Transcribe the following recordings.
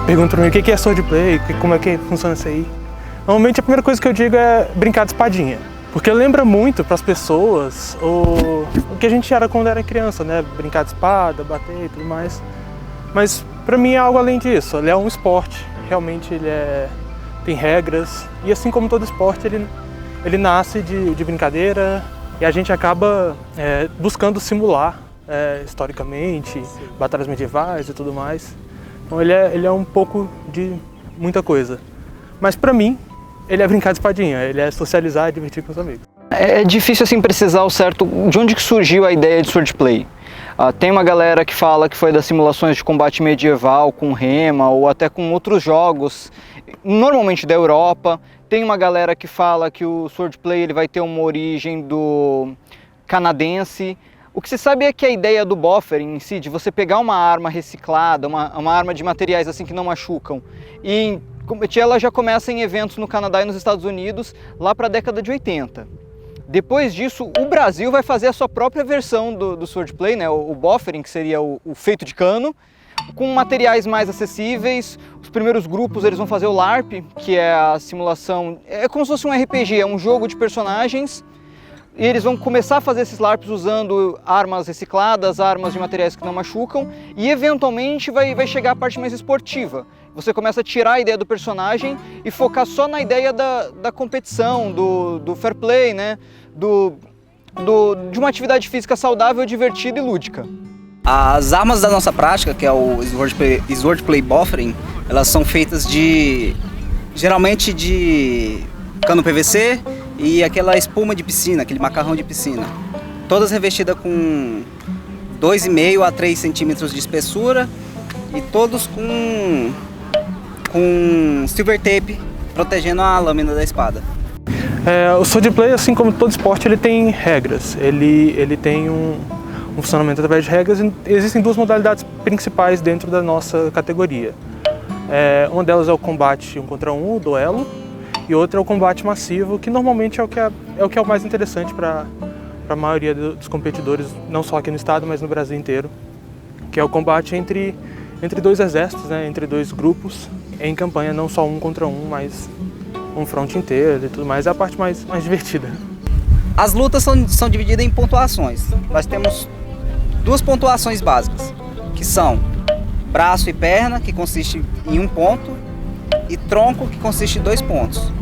perguntam pra mim o que é swordplay, como é que funciona isso aí. Normalmente a primeira coisa que eu digo é brincar de espadinha. Porque lembra muito para as pessoas o que a gente era quando era criança, né? Brincar de espada, bater e tudo mais. Mas para mim é algo além disso, ele é um esporte, realmente tem regras. E assim como todo esporte, ele nasce de brincadeira e a gente acaba buscando simular historicamente, batalhas medievais e tudo mais. Então ele é um pouco de muita coisa. Mas para mim, ele é brincar de espadinha, ele é socializar e divertir com os amigos. É difícil assim precisar o certo de onde que surgiu a ideia de swordplay. Tem uma galera que fala que foi das simulações de combate medieval com rema ou até com outros jogos, normalmente da Europa. Tem uma galera que fala que o swordplay ele vai ter uma origem do canadense. O que se sabe é que a ideia do buffering em si, de você pegar uma arma reciclada, uma arma de materiais assim que não machucam, e ela já começa em eventos no Canadá e nos Estados Unidos lá para a década de 80. Depois disso, o Brasil vai fazer a sua própria versão do swordplay, né? O buffering, que seria o feito de cano, com materiais mais acessíveis. Os primeiros grupos eles vão fazer o LARP, que é a simulação, é como se fosse um RPG, é um jogo de personagens. E eles vão começar a fazer esses LARPs usando armas recicladas, armas de materiais que não machucam, e eventualmente vai chegar a parte mais esportiva. Você começa a tirar a ideia do personagem e focar só na ideia da competição, do fair play, né? De uma atividade física saudável, divertida e lúdica. As armas da nossa prática, que é o swordplay buffering, elas são feitas geralmente de cano PVC e aquela espuma de piscina, aquele macarrão de piscina. Todas revestidas com 2,5 a 3 centímetros de espessura e todos com silver tape protegendo a lâmina da espada. O swordplay, assim como todo esporte, ele tem regras. Ele tem um funcionamento através de regras. Existem duas modalidades principais dentro da nossa categoria. Uma delas é o combate 1 contra 1, o duelo, e outra é o combate massivo, que normalmente é o que é o mais interessante para a maioria dos competidores, não só aqui no estado, mas no Brasil inteiro, que é o combate entre dois exércitos, né, entre dois grupos, em campanha, não só 1 contra 1, mas um front inteiro e tudo mais, é a parte mais divertida. As lutas são divididas em pontuações. Nós temos duas pontuações básicas, que são braço e perna, que consiste em 1 ponto, e tronco, que consiste em 2 pontos.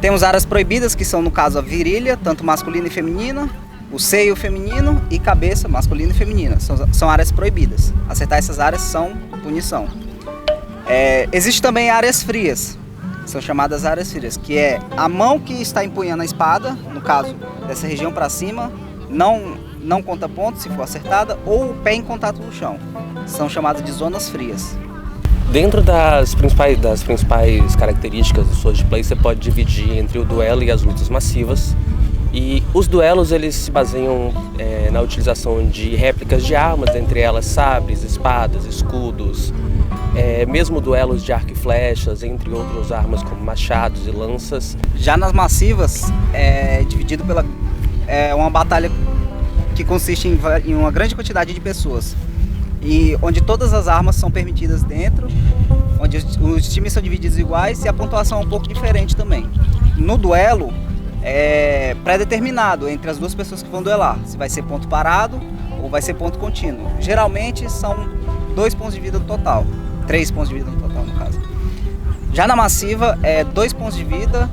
Temos áreas proibidas, que são, no caso, a virilha, tanto masculina e feminina, o seio feminino e cabeça, masculina e feminina. São áreas proibidas. Acertar essas áreas são punição. Existem também áreas frias, são chamadas áreas frias, que é a mão que está empunhando a espada, no caso, dessa região para cima, não conta ponto se for acertada, ou o pé em contato no chão. São chamadas de zonas frias. Dentro das principais características do swordplay, você pode dividir entre o duelo e as lutas massivas. E os duelos eles se baseiam na utilização de réplicas de armas, entre elas sabres, espadas, escudos, mesmo duelos de arco e flechas, entre outras armas como machados e lanças. Já nas massivas, é dividido uma batalha que consiste em uma grande quantidade de pessoas, e onde todas as armas são permitidas dentro, onde os times são divididos iguais e a pontuação é um pouco diferente também. No duelo, é pré-determinado entre as duas pessoas que vão duelar, se vai ser ponto parado ou vai ser ponto contínuo. Geralmente são 2 pontos de vida no total, 3 pontos de vida no total no caso. Já na massiva é 2 pontos de vida,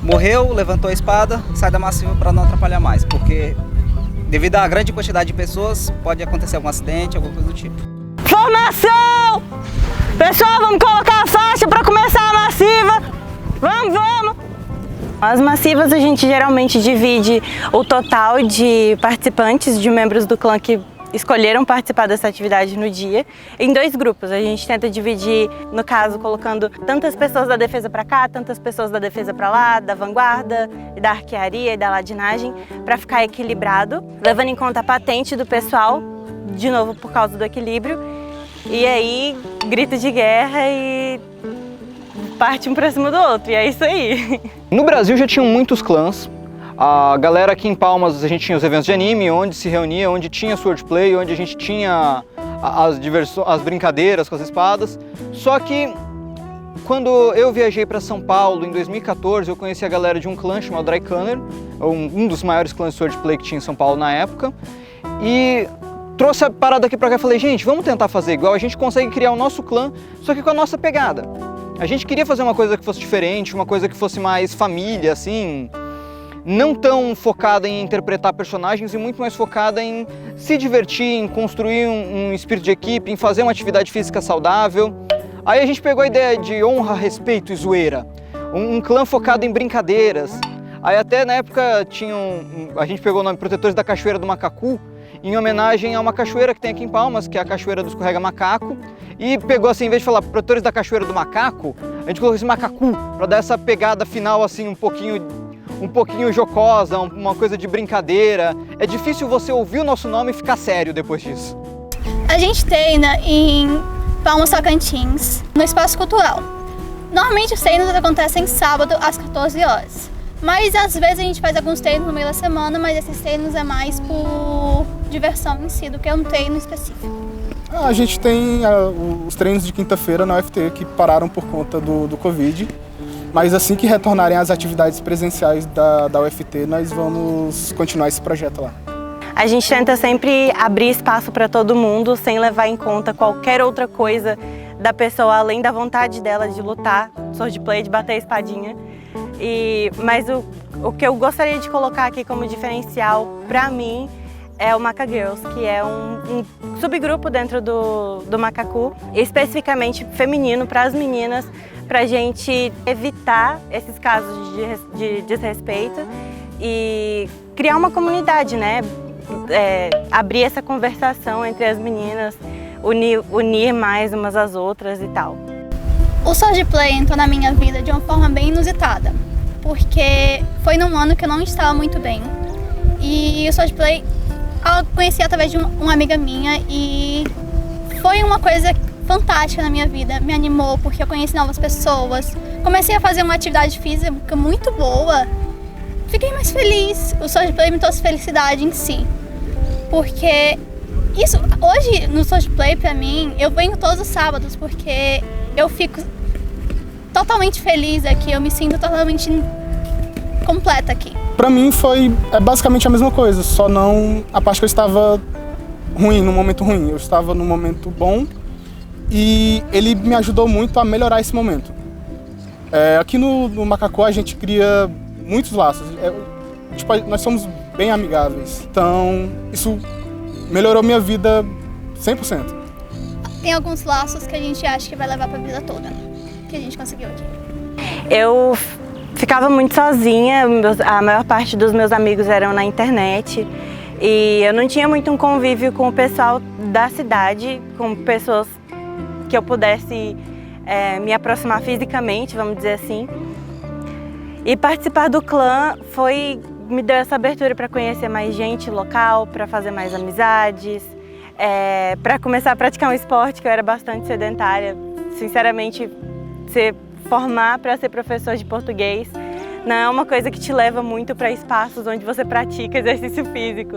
morreu, levantou a espada, sai da massiva para não atrapalhar mais, porque devido à grande quantidade de pessoas pode acontecer algum acidente, alguma coisa do tipo. Formação! Pessoal, vamos colocar a faixa para começar a massiva. Vamos! As massivas a gente geralmente divide o total de participantes, de membros do clã que escolheram participar dessa atividade no dia, em 2 grupos. A gente tenta dividir, no caso, colocando tantas pessoas da defesa para cá, tantas pessoas da defesa para lá, da vanguarda, da arquearia e da ladinagem, para ficar equilibrado, levando em conta a patente do pessoal, de novo por causa do equilíbrio. E aí, grito de guerra e parte um pra cima do outro, e é isso aí. No Brasil já tinham muitos clãs. A galera aqui em Palmas, a gente tinha os eventos de anime, onde se reunia, onde tinha swordplay, onde a gente tinha as brincadeiras com as espadas. Só que quando eu viajei para São Paulo em 2014, eu conheci a galera de um clã chamado Dry Cunner, um dos maiores clãs de swordplay que tinha em São Paulo na época, e trouxe a parada aqui pra cá e falei, gente, vamos tentar fazer igual, a gente consegue criar o nosso clã, só que com a nossa pegada. A gente queria fazer uma coisa que fosse diferente, uma coisa que fosse mais família, assim, não tão focada em interpretar personagens e muito mais focada em se divertir, em construir um espírito de equipe, em fazer uma atividade física saudável. Aí a gente pegou a ideia de honra, respeito e zoeira, um clã focado em brincadeiras. Aí até na época a gente pegou o nome Protetores da Cachoeira do Macacu, em homenagem a uma cachoeira que tem aqui em Palmas, que é a Cachoeira do Escorrega Macaco, e pegou assim, em vez de falar Protetores da Cachoeira do Macaco, a gente colocou esse Macacu, para dar essa pegada final assim um pouquinho jocosa, uma coisa de brincadeira. É difícil você ouvir o nosso nome e ficar sério depois disso. A gente treina em Palmas Tocantins, no Espaço Cultural. Normalmente os treinos acontecem sábado às 14 horas. Mas às vezes a gente faz alguns treinos no meio da semana, mas esses treinos é mais por diversão em si do que um treino específico. A gente tem os treinos de quinta-feira na UFT que pararam por conta do Covid, mas assim que retornarem as atividades presenciais da UFT, nós vamos continuar esse projeto lá. A gente tenta sempre abrir espaço para todo mundo, sem levar em conta qualquer outra coisa da pessoa, além da vontade dela de lutar, swordplay, de bater a espadinha. Mas o que eu gostaria de colocar aqui como diferencial para mim é o Maca Girls, que é um subgrupo dentro do Macacu, especificamente feminino para as meninas, para a gente evitar esses casos de desrespeito e criar uma comunidade, né? Abrir essa conversação entre as meninas, unir mais umas às outras e tal. O swordplay entrou na minha vida de uma forma bem inusitada, porque foi num ano que eu não estava muito bem. E o swordplay eu conheci através de uma amiga minha e foi uma coisa fantástica na minha vida. Me animou porque eu conheci novas pessoas, comecei a fazer uma atividade física muito boa, fiquei mais feliz. O swordplay me trouxe felicidade em si, porque hoje no swordplay pra mim, eu venho todos os sábados porque eu fico totalmente feliz aqui, eu me sinto totalmente completa aqui. Pra mim é basicamente a mesma coisa, só não a parte que eu estava ruim, num momento ruim. Eu estava num momento bom e ele me ajudou muito a melhorar esse momento. Aqui no Macacu a gente cria muitos laços, nós somos bem amigáveis, então isso melhorou minha vida 100%. Tem alguns laços que a gente acha que vai levar pra vida toda, que a gente conseguiu aqui. Eu ficava muito sozinha, a maior parte dos meus amigos eram na internet e eu não tinha muito um convívio com o pessoal da cidade, com pessoas que eu pudesse me aproximar fisicamente, vamos dizer assim. E participar do clã me deu essa abertura para conhecer mais gente local, para fazer mais amizades, para começar a praticar um esporte que eu era bastante sedentária. Sinceramente, formar para ser professor de português não é uma coisa que te leva muito para espaços onde você pratica exercício físico.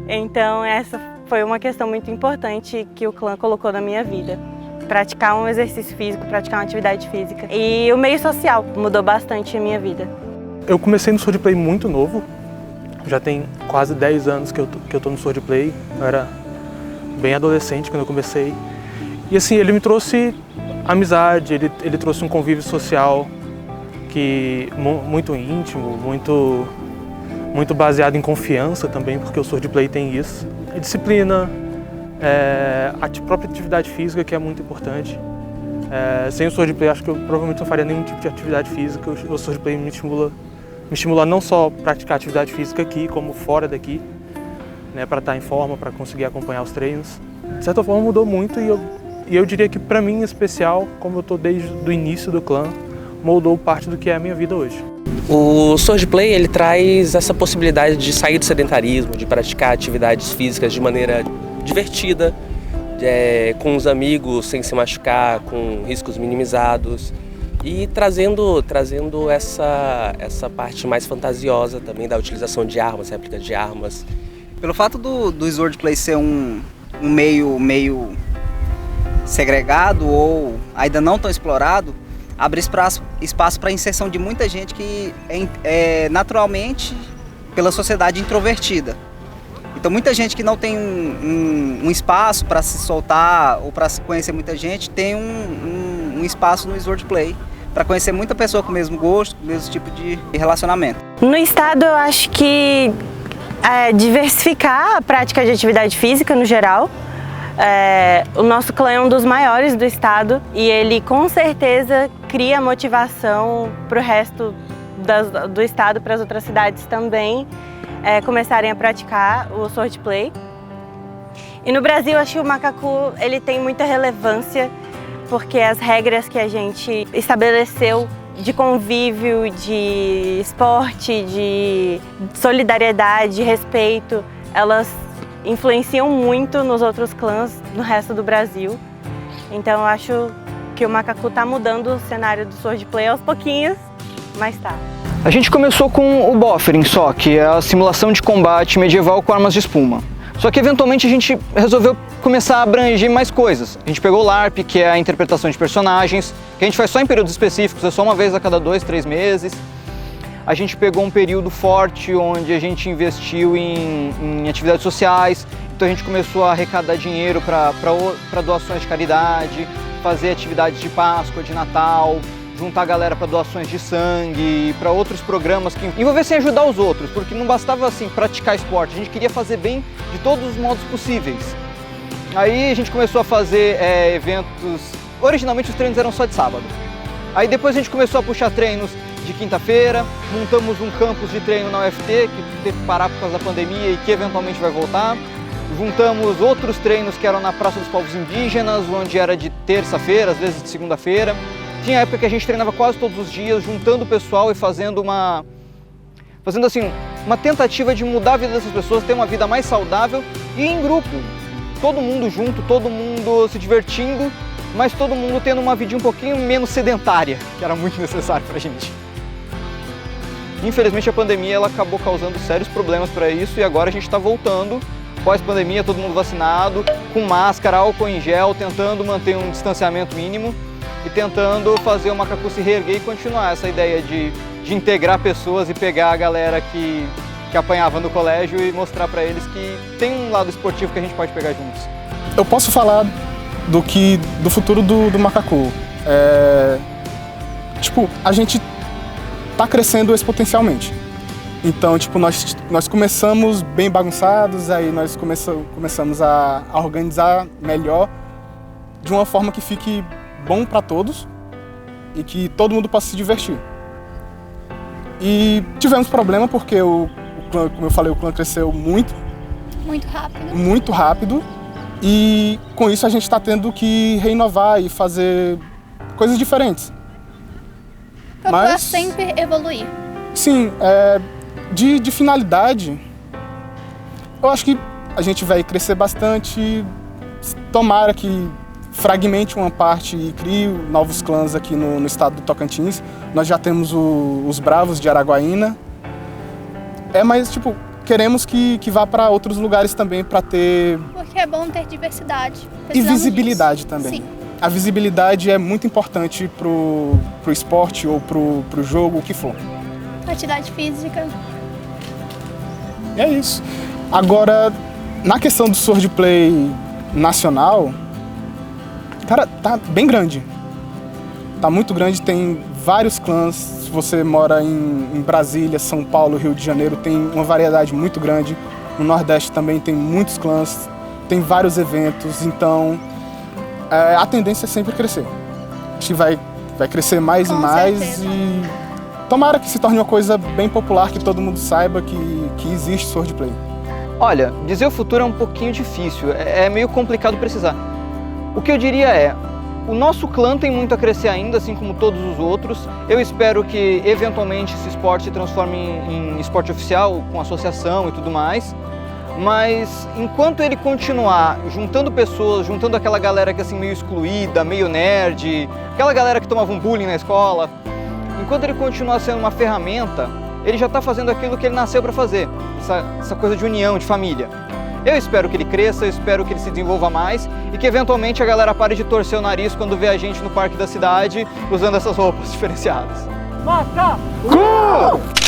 Então essa foi uma questão muito importante que o clã colocou na minha vida. Praticar um exercício físico, praticar uma atividade física. E o meio social mudou bastante a minha vida. Eu comecei no swordplay muito novo, já tem quase 10 anos que eu tô no swordplay, eu era bem adolescente quando eu comecei. E assim, ele me trouxe amizade, ele trouxe um convívio social muito íntimo, muito baseado em confiança também, porque o swordplay tem isso. E disciplina, a própria atividade física, que é muito importante. Sem o swordplay, acho que eu provavelmente não faria nenhum tipo de atividade física. O swordplay me estimula não só praticar atividade física aqui, como fora daqui, né, para estar em forma, para conseguir acompanhar os treinos. De certa forma mudou muito e eu diria que para mim em especial, como eu estou desde o início do clã, moldou parte do que é a minha vida hoje. O swordplay ele traz essa possibilidade de sair do sedentarismo, de praticar atividades físicas de maneira divertida, com os amigos, sem se machucar, com riscos minimizados e trazendo essa parte mais fantasiosa também da utilização de armas, réplica de armas. Pelo fato do swordplay ser um um meio segregado ou ainda não tão explorado, abre espaço para a inserção de muita gente que é naturalmente, pela sociedade, introvertida. Então muita gente que não tem um espaço para se soltar ou para se conhecer muita gente, tem um espaço no Swordplay para conhecer muita pessoa com o mesmo gosto, com o mesmo tipo de relacionamento. No estado, eu acho que diversificar a prática de atividade física no geral. O nosso clã é um dos maiores do estado e ele com certeza cria motivação para o resto do estado, para as outras cidades também começarem a praticar o Swordplay. E no Brasil, acho que o macacu ele tem muita relevância porque as regras que a gente estabeleceu de convívio, de esporte, de solidariedade, de respeito, elas influenciam muito nos outros clãs no resto do Brasil. Então eu acho que o macacu está mudando o cenário do Swordplay aos pouquinhos, mas tá. A gente começou com o Buffering só, que é a simulação de combate medieval com armas de espuma. Só que eventualmente a gente resolveu começar a abranger mais coisas. A gente pegou o LARP, que é a interpretação de personagens, que a gente faz só em períodos específicos, é só uma vez a cada 2, 3 meses. A gente pegou um período forte onde a gente investiu em atividades sociais, então a gente começou a arrecadar dinheiro para doações de caridade, fazer atividades de Páscoa, de Natal, juntar a galera para doações de sangue, para outros programas que envolvessem ajudar os outros, porque não bastava assim praticar esporte, a gente queria fazer bem de todos os modos possíveis. Aí a gente começou a fazer eventos, originalmente os treinos eram só de sábado. Aí depois a gente começou a puxar treinos de quinta-feira, montamos um campus de treino na UFT, que teve que parar por causa da pandemia e que eventualmente vai voltar. Juntamos outros treinos que eram na Praça dos Povos Indígenas, onde era de terça-feira, às vezes de segunda-feira. Tinha época que a gente treinava quase todos os dias, juntando o pessoal e fazendo uma tentativa de mudar a vida dessas pessoas, ter uma vida mais saudável e em grupo. Todo mundo junto, todo mundo se divertindo, mas todo mundo tendo uma vida um pouquinho menos sedentária, que era muito necessário pra gente. Infelizmente a pandemia ela acabou causando sérios problemas para isso e agora a gente está voltando, pós-pandemia, todo mundo vacinado, com máscara, álcool em gel, tentando manter um distanciamento mínimo e tentando fazer o macacu se reerguer e continuar essa ideia de integrar pessoas e pegar a galera que apanhava no colégio e mostrar para eles que tem um lado esportivo que a gente pode pegar juntos. Eu posso falar do futuro do macacu. A gente tá crescendo exponencialmente. Então, nós começamos bem bagunçados, aí nós começamos a organizar melhor de uma forma que fique bom para todos e que todo mundo possa se divertir. E tivemos problema porque o clã, como eu falei, o clã cresceu muito rápido e com isso a gente está tendo que renovar e fazer coisas diferentes. Procurar sempre evoluir. Sim, de finalidade, eu acho que a gente vai crescer bastante, tomara que fragmente uma parte e crie novos clãs aqui no estado do Tocantins. Nós já temos os Bravos de Araguaína. Mas queremos que vá para outros lugares também para ter... Porque é bom ter diversidade. E visibilidade também. Sim. A visibilidade é muito importante pro esporte ou pro jogo, o que for. Atividade física. É isso. Agora, na questão do Swordplay nacional, cara, tá bem grande. Tá muito grande, tem vários clãs. Se você mora em Brasília, São Paulo, Rio de Janeiro, tem uma variedade muito grande. No Nordeste também tem muitos clãs, tem vários eventos, então a tendência é sempre crescer. A gente vai crescer mais e mais certeza. E tomara que se torne uma coisa bem popular, que todo mundo saiba que existe Swordplay. Olha, dizer o futuro é um pouquinho difícil, é meio complicado precisar. O que eu diria o nosso clã tem muito a crescer ainda, assim como todos os outros. Eu espero que, eventualmente, esse esporte se transforme em esporte oficial, com associação e tudo mais. Mas, enquanto ele continuar juntando pessoas, juntando aquela galera que é assim, meio excluída, meio nerd, aquela galera que tomava um bullying na escola, enquanto ele continuar sendo uma ferramenta, ele já está fazendo aquilo que ele nasceu para fazer, essa coisa de união, de família. Eu espero que ele cresça, eu espero que ele se desenvolva mais e que eventualmente a galera pare de torcer o nariz quando vê a gente no parque da cidade usando essas roupas diferenciadas. Macacu!